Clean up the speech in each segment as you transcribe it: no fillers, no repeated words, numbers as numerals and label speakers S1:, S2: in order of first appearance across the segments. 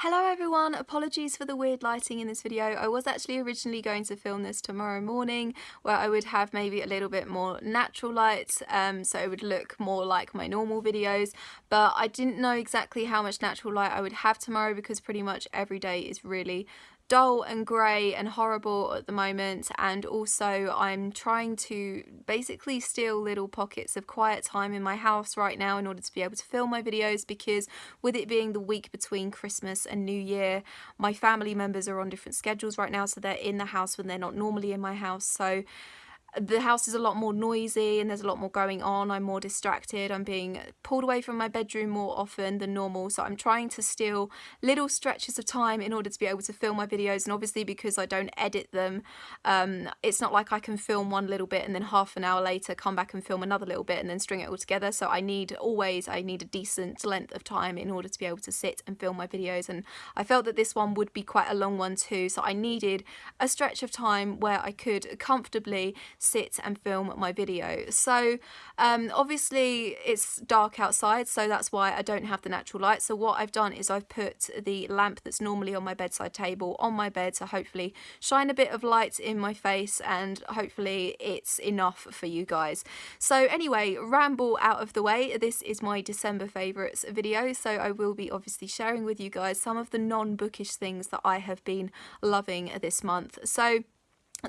S1: Hello everyone, apologies for the weird lighting in this video. I was actually originally going to film this tomorrow morning where I would have maybe a little bit more natural light, so it would look more like my normal videos, but I didn't know exactly how much natural light I would have tomorrow because pretty much every day is really dull and grey and horrible at the moment, and also I'm trying to basically steal little pockets of quiet time in my house right now in order to be able to film my videos, because with it being the week between Christmas and New Year, my family members are on different schedules right now, so they're in the house when they're not normally in my house. So the house is a lot more noisy and there's a lot more going on. I'm more distracted. I'm being pulled away from my bedroom more often than normal. So I'm trying to steal little stretches of time in order to be able to film my videos. And obviously because I don't edit them, it's not like I can film one little bit and then half an hour later come back and film another little bit and then string it all together. So I need a decent length of time in order to be able to sit and film my videos. And I felt that this one would be quite a long one too. So I needed a stretch of time where I could comfortably sit and film my video. So obviously it's dark outside, so that's why I don't have the natural light. So what I've done is I've put the lamp that's normally on my bedside table on my bed to hopefully shine a bit of light in my face, and hopefully it's enough for you guys. So anyway, ramble out of the way, this is my December favourites video, so I will be obviously sharing with you guys some of the non-bookish things that I have been loving this month. So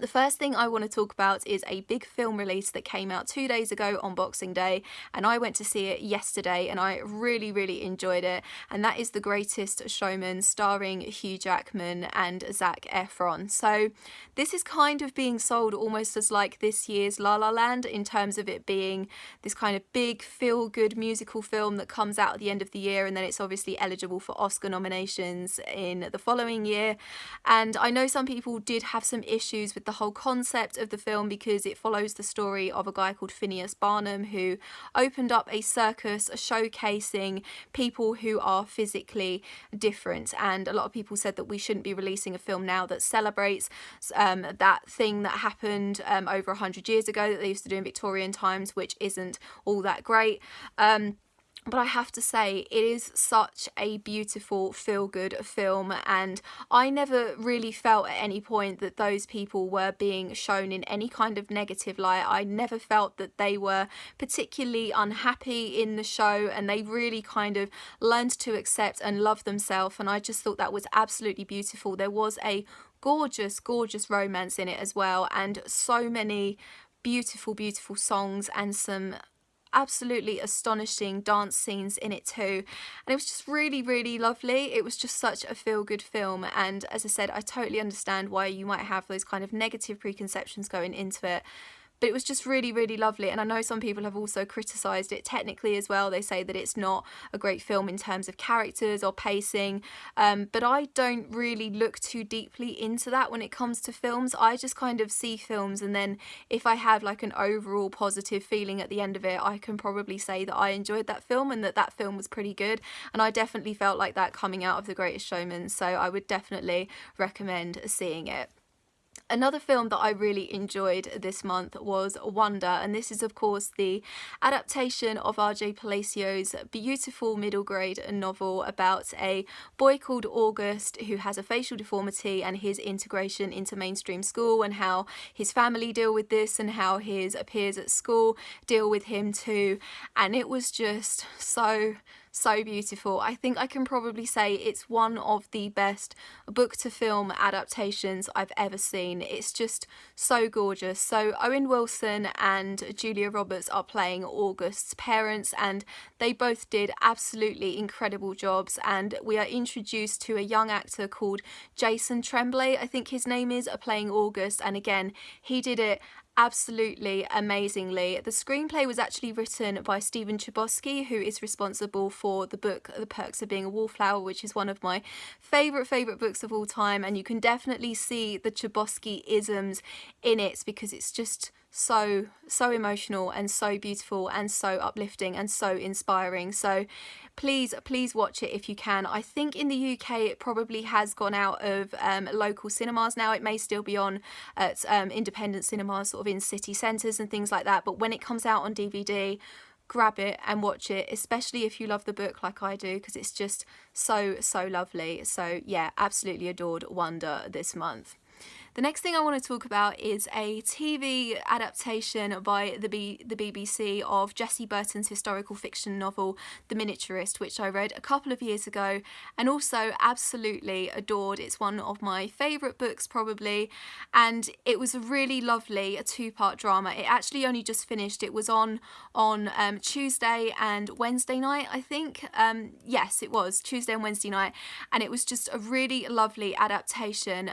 S1: the first thing I want to talk about is a big film release that came out 2 days ago on Boxing Day, and I went to see it yesterday and I really enjoyed it, and that is The Greatest Showman, starring Hugh Jackman and Zac Efron. So this is kind of being sold almost as like this year's La La Land, in terms of it being this kind of big feel-good musical film that comes out at the end of the year, and then it's obviously eligible for Oscar nominations in the following year. And I know some people did have some issues with the whole concept of the film because it follows the story of a guy called Phineas Barnum who opened up a circus showcasing people who are physically different, and a lot of people said that we shouldn't be releasing a film now that celebrates that thing that happened over 100 years ago that they used to do in Victorian times, which isn't all that great. But I have to say, it is such a beautiful feel-good film, and I never really felt at any point that those people were being shown in any kind of negative light. I never felt that they were particularly unhappy in the show, and they really kind of learned to accept and love themselves, and I just thought that was absolutely beautiful. There was a gorgeous romance in it as well, and so many beautiful songs and some absolutely astonishing dance scenes in it too, and it was just really lovely. It was just such a feel-good film, and as I said, I totally understand why you might have those kind of negative preconceptions going into it, but it was just really lovely. And I know some people have also criticised it technically as well. They say that it's not a great film in terms of characters or pacing, but I don't really look too deeply into that when it comes to films. I just kind of see films, and then if I have like an overall positive feeling at the end of it, I can probably say that I enjoyed that film and that film was pretty good, and I definitely felt like that coming out of The Greatest Showman, so I would definitely recommend seeing it. Another film that I really enjoyed this month was Wonder, and this is of course the adaptation of R.J. Palacios' beautiful middle grade novel about a boy called August who has a facial deformity and his integration into mainstream school, and how his family deal with this and how his peers at school deal with him too. And it was just so beautiful. I think I can probably say it's one of the best book to film adaptations I've ever seen. It's just so gorgeous. So Owen Wilson and Julia Roberts are playing August's parents, and they both did absolutely incredible jobs, and we are introduced to a young actor called Jason Tremblay, I think his name is, playing August, and again he did it absolutely amazingly. The screenplay was actually written by Stephen Chbosky, who is responsible for the book The Perks of Being a Wallflower, which is one of my favourite books of all time, and you can definitely see the Chbosky-isms in it because it's just so emotional and so beautiful and so uplifting and so inspiring. So please watch it if you can. I think in the UK it probably has gone out of local cinemas now. It may still be on at independent cinemas sort of in city centres and things like that, but when it comes out on DVD, grab it and watch it, especially if you love the book like I do, because it's just so lovely. So yeah, absolutely adored Wonder this month. The next thing I want to talk about is a TV adaptation by the BBC of Jessie Burton's historical fiction novel The Miniaturist, which I read a couple of years ago and also absolutely adored. It's one of my favourite books probably, and it was a really lovely two-part drama. It actually only just finished. It was on Tuesday and Wednesday night, I think. Yes, it was Tuesday and Wednesday night, and it was just a really lovely adaptation.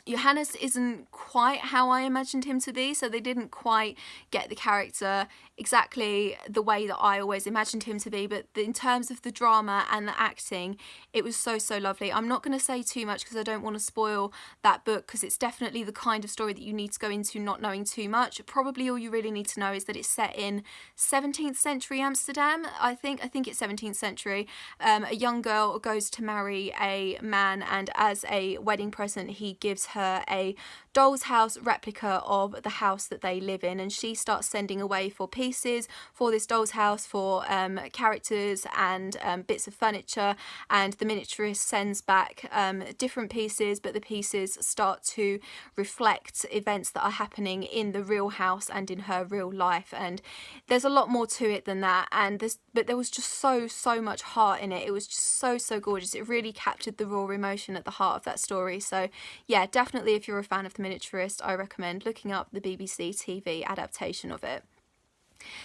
S1: Johannes isn't quite how I imagined him to be, so they didn't quite get the character exactly the way that I always imagined him to be, but in terms of the drama and the acting, it was so lovely. I'm not going to say too much because I don't want to spoil that book, because it's definitely the kind of story that you need to go into not knowing too much. Probably all you really need to know is that it's set in 17th century Amsterdam. I think it's 17th century. A young girl goes to marry a man, and as a wedding present he gives her a doll's house replica of the house that they live in, and she starts sending away for pieces for this doll's house, for characters and bits of furniture, and the miniaturist sends back different pieces, but the pieces start to reflect events that are happening in the real house and in her real life. And there's a lot more to it than that, but there was just so much heart in it. It was just so gorgeous. It really captured the raw emotion at the heart of that story. So yeah, definitely if you're a fan of The Miniaturist, I recommend looking up the BBC TV adaptation of it.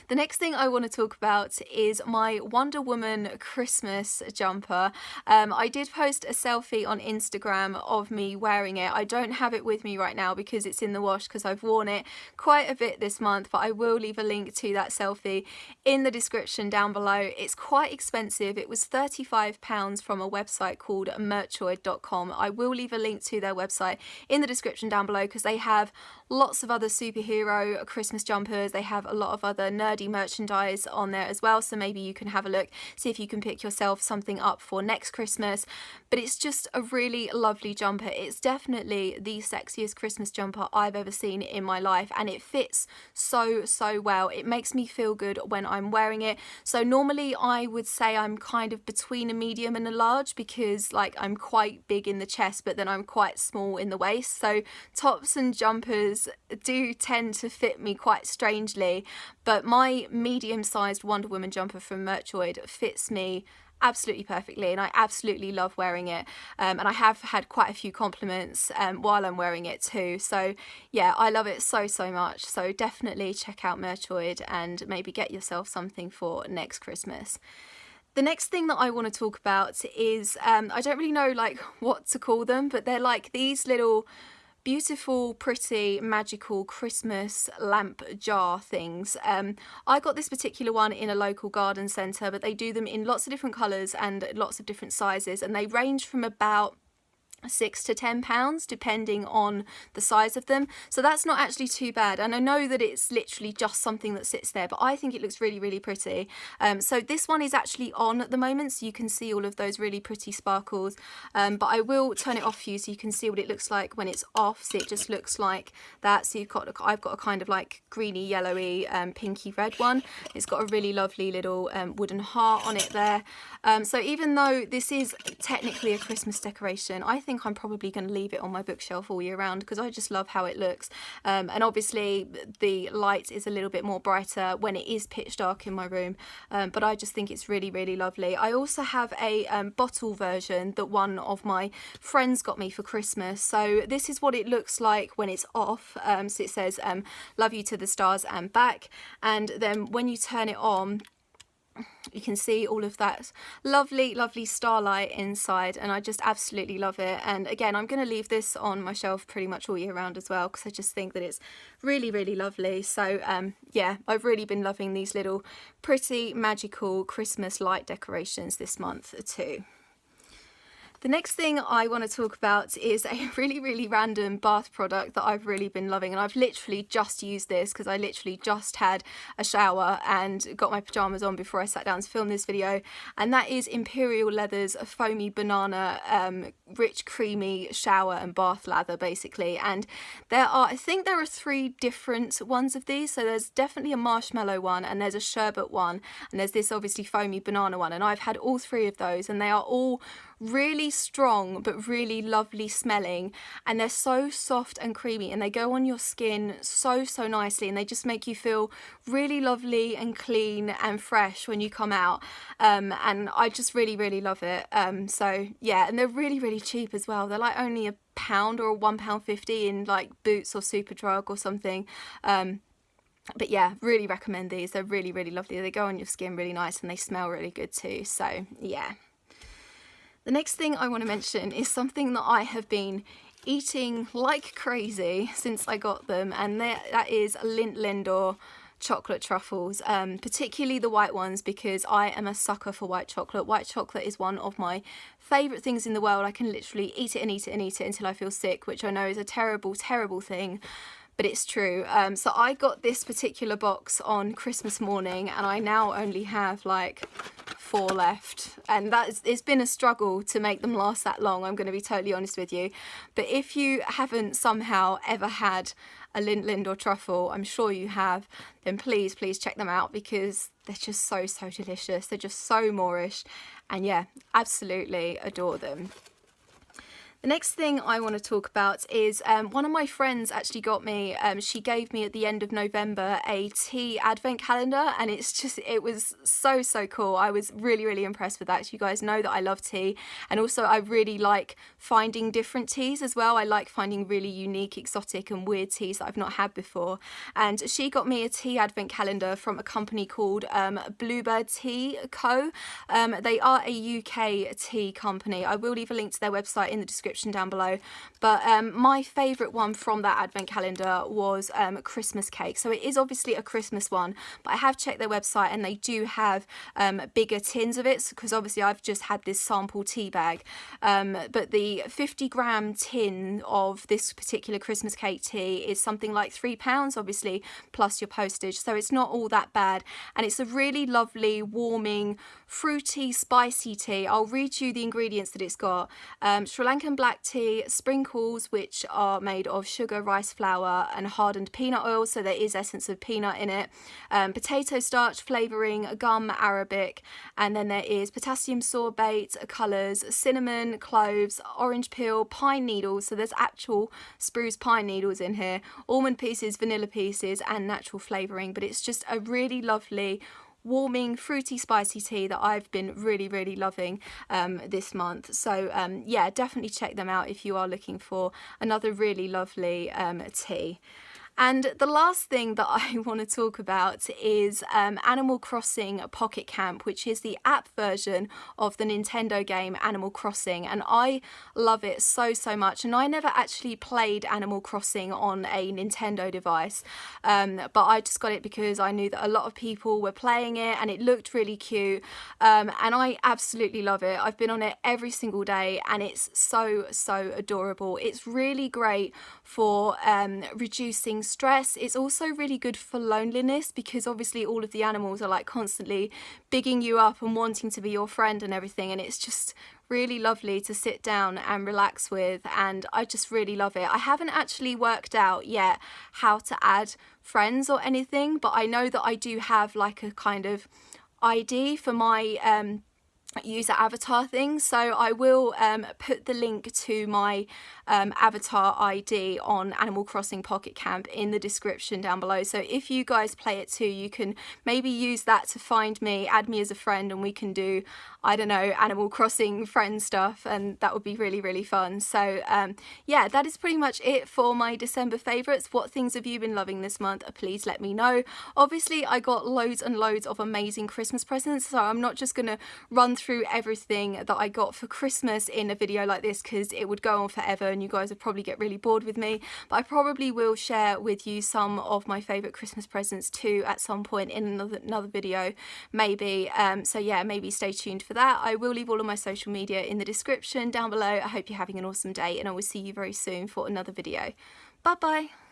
S1: The next thing I want to talk about is my Wonder Woman Christmas jumper. I did post a selfie on Instagram of me wearing it. I don't have it with me right now because it's in the wash, because I've worn it quite a bit this month, but I will leave a link to that selfie in the description down below. It's quite expensive. It was £35 from a website called Merchoid.com. I will leave a link to their website in the description down below, because they have lots of other superhero Christmas jumpers. They have a lot of other nerdy merchandise on there as well, so maybe you can have a look, see if you can pick yourself something up for next Christmas. But it's just a really lovely jumper. It's definitely the sexiest Christmas jumper I've ever seen in my life, and it fits so well. It makes me feel good when I'm wearing it. So normally I would say I'm kind of between a medium and a large, because like I'm quite big in the chest but then I'm quite small in the waist, so tops and jumpers do tend to fit me quite strangely. But my medium-sized Wonder Woman jumper from Merchoid fits me absolutely perfectly, and I absolutely love wearing it, and I have had quite a few compliments while I'm wearing it too. So yeah, I love it so much. So definitely check out Merchoid and maybe get yourself something for next Christmas. The next thing that I want to talk about is I don't really know like what to call them, but they're like these little beautiful, pretty, magical Christmas lamp jar things. I got this particular one in a local garden centre, but they do them in lots of different colours and lots of different sizes, and they range from about £6 to £10 depending on the size of them, so that's not actually too bad. And I know that it's literally just something that sits there, but I think it looks really pretty. So this one is actually on at the moment, so you can see all of those really pretty sparkles, but I will turn it off for you so you can see what it looks like when it's off. So it just looks like that. So I've got a kind of like greeny yellowy pinky red one. It's got a really lovely little wooden heart on it there. So even though this is technically a Christmas decoration, I think I'm probably going to leave it on my bookshelf all year round, because I just love how it looks. And obviously the light is a little bit more brighter when it is pitch dark in my room, but I just think it's really lovely. I also have a bottle version that one of my friends got me for Christmas. So this is what it looks like when it's off. So it says love you to the stars and back, and then when you turn it on, you can see all of that lovely starlight inside, and I just absolutely love it. And again, I'm going to leave this on my shelf pretty much all year round as well, because I just think that it's really lovely. So yeah, I've really been loving these little pretty magical Christmas light decorations this month too. The next thing I want to talk about is a really random bath product that I've really been loving, and I've literally just used this because I literally just had a shower and got my pyjamas on before I sat down to film this video, and that is Imperial Leather's Foamy Banana rich creamy shower and bath lather basically. And I think there are 3 different ones of these, so there's definitely a marshmallow one, and there's a sherbet one, and there's this obviously foamy banana one, and I've had all 3 of those, and they are all really strong but really lovely smelling, and they're so soft and creamy, and they go on your skin so nicely, and they just make you feel really lovely and clean and fresh when you come out, and I just really love it. So yeah, and they're really cheap as well. They're like only £1 or £1.50 in like Boots or Superdrug or something. But yeah, really recommend these. They're really lovely. They go on your skin really nice, and they smell really good too. So yeah. The next thing I want to mention is something that I have been eating like crazy since I got them, and that is Lindt Lindor chocolate truffles, particularly the white ones, because I am a sucker for white chocolate. White chocolate is one of my favourite things in the world. I can literally eat it and eat it and eat it until I feel sick, which I know is a terrible thing, but it's true. So I got this particular box on Christmas morning, and I now only have like 4 left, and it's been a struggle to make them last that long, I'm going to be totally honest with you. But if you haven't somehow ever had a Lindt Lindor truffle, I'm sure you have, then please check them out, because they're just so delicious. They're just so Moorish, and yeah, absolutely adore them. The next thing I want to talk about is one of my friends actually got me, she gave me at the end of November a tea advent calendar, and it was so cool. I was really impressed with that. You guys know that I love tea, and also I really like finding different teas as well. I like finding really unique, exotic and weird teas that I've not had before, and she got me a tea advent calendar from a company called Bluebird Tea Co. They are a UK tea company. I will leave a link to their website in the description down below, but my favourite one from that advent calendar was Christmas cake. So it is obviously a Christmas one, but I have checked their website, and they do have bigger tins of it, because obviously I've just had this sample tea bag, but the 50-gram tin of this particular Christmas cake tea is something like £3, obviously plus your postage, so it's not all that bad, and it's a really lovely, warming, fruity, spicy tea. I'll read you the ingredients that it's got. Sri Lankan black tea, sprinkles which are made of sugar, rice flour and hardened peanut oil, so there is essence of peanut in it, potato starch flavouring, gum arabic, and then there is potassium sorbate, colours, cinnamon, cloves, orange peel, pine needles, so there's actual spruce pine needles in here, almond pieces, vanilla pieces and natural flavouring. But it's just a really lovely, warming, fruity, spicy tea that I've been really loving this month. So yeah, definitely check them out if you are looking for another really lovely tea. And the last thing that I want to talk about is Animal Crossing Pocket Camp, which is the app version of the Nintendo game Animal Crossing, and I love it so much. And I never actually played Animal Crossing on a Nintendo device, but I just got it because I knew that a lot of people were playing it and it looked really cute, and I absolutely love it. I've been on it every single day, and it's so adorable. It's really great for reducing stress. It's also really good for loneliness, because obviously all of the animals are like constantly bigging you up and wanting to be your friend and everything, and it's just really lovely to sit down and relax with, and I just really love it. I haven't actually worked out yet how to add friends or anything, but I know that I do have like a kind of ID for my user avatar thing, so I will put the link to my avatar ID on Animal Crossing Pocket Camp in the description down below. So if you guys play it too, you can maybe use that to find me, add me as a friend, and we can do, I don't know, Animal Crossing friend stuff, and that would be really fun. So yeah, that is pretty much it for my December favourites. What things have you been loving this month? Please let me know. Obviously I got loads and loads of amazing Christmas presents, so I'm not just going to run through through everything that I got for Christmas in a video like this because it would go on forever and you guys would probably get really bored with me, but I probably will share with you some of my favourite Christmas presents too at some point in another video maybe. So yeah, maybe stay tuned for that. I will leave all of my social media in the description down below. I hope you're having an awesome day and I will see you very soon for another video. Bye bye.